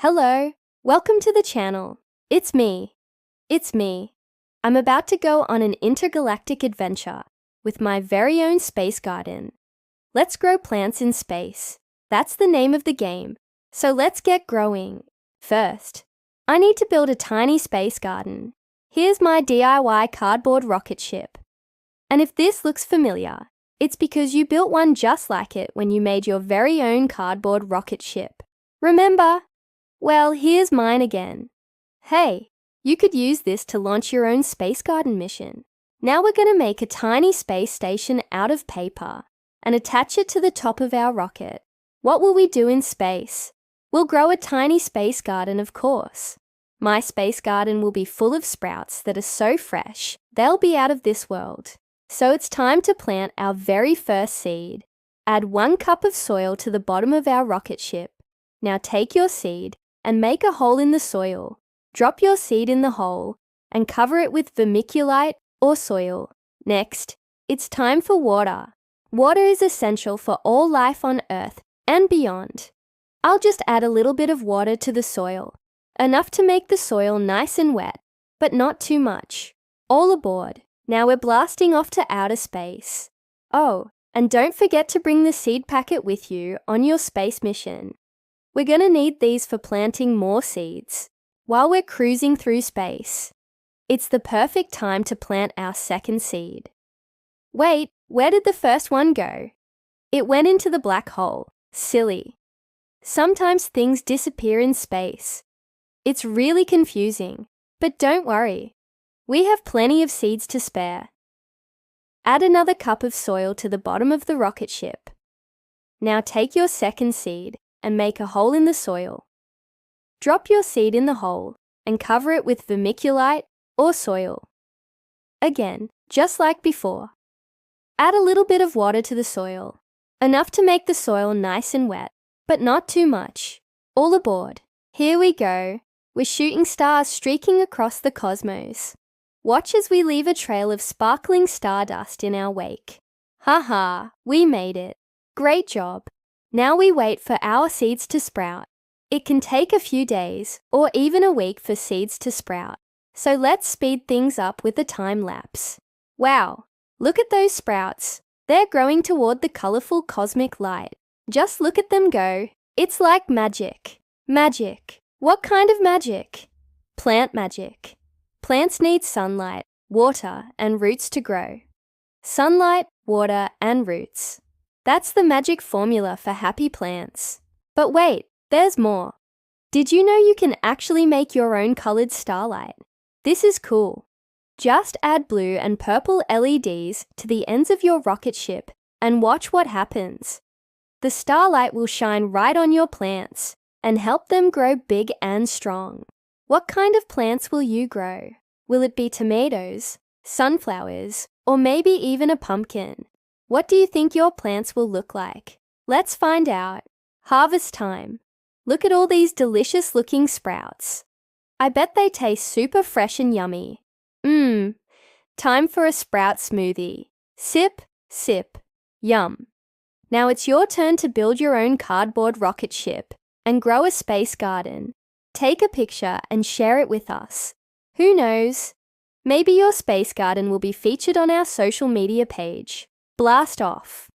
Hello, welcome to the channel. It's me. I'm about to go on an intergalactic adventure with my very own space garden. Let's grow plants in space. That's the name of the game. So let's get growing. First, I need to build a tiny space garden. Here's my DIY cardboard rocket ship. And if this looks familiar, it's because you built one just like it when you made your very own cardboard rocket ship. Remember? Well, here's mine again. Hey, you could use this to launch your own space garden mission. Now we're going to make a tiny space station out of paper and attach it to the top of our rocket. What will we do in space? We'll grow a tiny space garden, of course. My space garden will be full of sprouts that are so fresh, they'll be out of this world. So it's time to plant our very first seed. Add 1 cup of soil to the bottom of our rocket ship. Now take your seed and make a hole in the soil. Drop your seed in the hole and cover it with vermiculite or soil. Next, it's time for water. Water is essential for all life on Earth and beyond. I'll just add a little bit of water to the soil, enough to make the soil nice and wet, but not too much. All aboard. Now we're blasting off to outer space. Oh, and don't forget to bring the seed packet with you on your space mission. We're going to need these for planting more seeds while we're cruising through space. It's the perfect time to plant our second seed. Wait, where did the first one go? It went into the black hole. Silly. Sometimes things disappear in space. It's really confusing, but don't worry. We have plenty of seeds to spare. Add another cup of soil to the bottom of the rocket ship. Now take your second seed and make a hole in the soil. Drop your seed in the hole and cover it with vermiculite or soil. Again, just like before. Add a little bit of water to the soil, enough to make the soil nice and wet, but not too much. All aboard. Here we go. We're shooting stars streaking across the cosmos. Watch as we leave a trail of sparkling stardust in our wake. Haha, we made it. Great job. Now we wait for our seeds to sprout. It can take a few days or even a week for seeds to sprout. So let's speed things up with a time lapse. Wow, look at those sprouts. They're growing toward the colorful cosmic light. Just look at them go. It's like magic. Magic. What kind of magic? Plant magic. Plants need sunlight, water, and roots to grow. Sunlight, water, and roots. That's the magic formula for happy plants. But wait, there's more. Did you know you can actually make your own colored starlight? This is cool. Just add blue and purple LEDs to the ends of your rocket ship and watch what happens. The starlight will shine right on your plants and help them grow big and strong. What kind of plants will you grow? Will it be tomatoes, sunflowers, or maybe even a pumpkin? What do you think your plants will look like? Let's find out. Harvest time. Look at all these delicious-looking sprouts. I bet they taste super fresh and yummy. Time for a sprout smoothie. Sip, sip, yum. Now it's your turn to build your own cardboard rocket ship and grow a space garden. Take a picture and share it with us. Who knows? Maybe your space garden will be featured on our social media page. Blast off!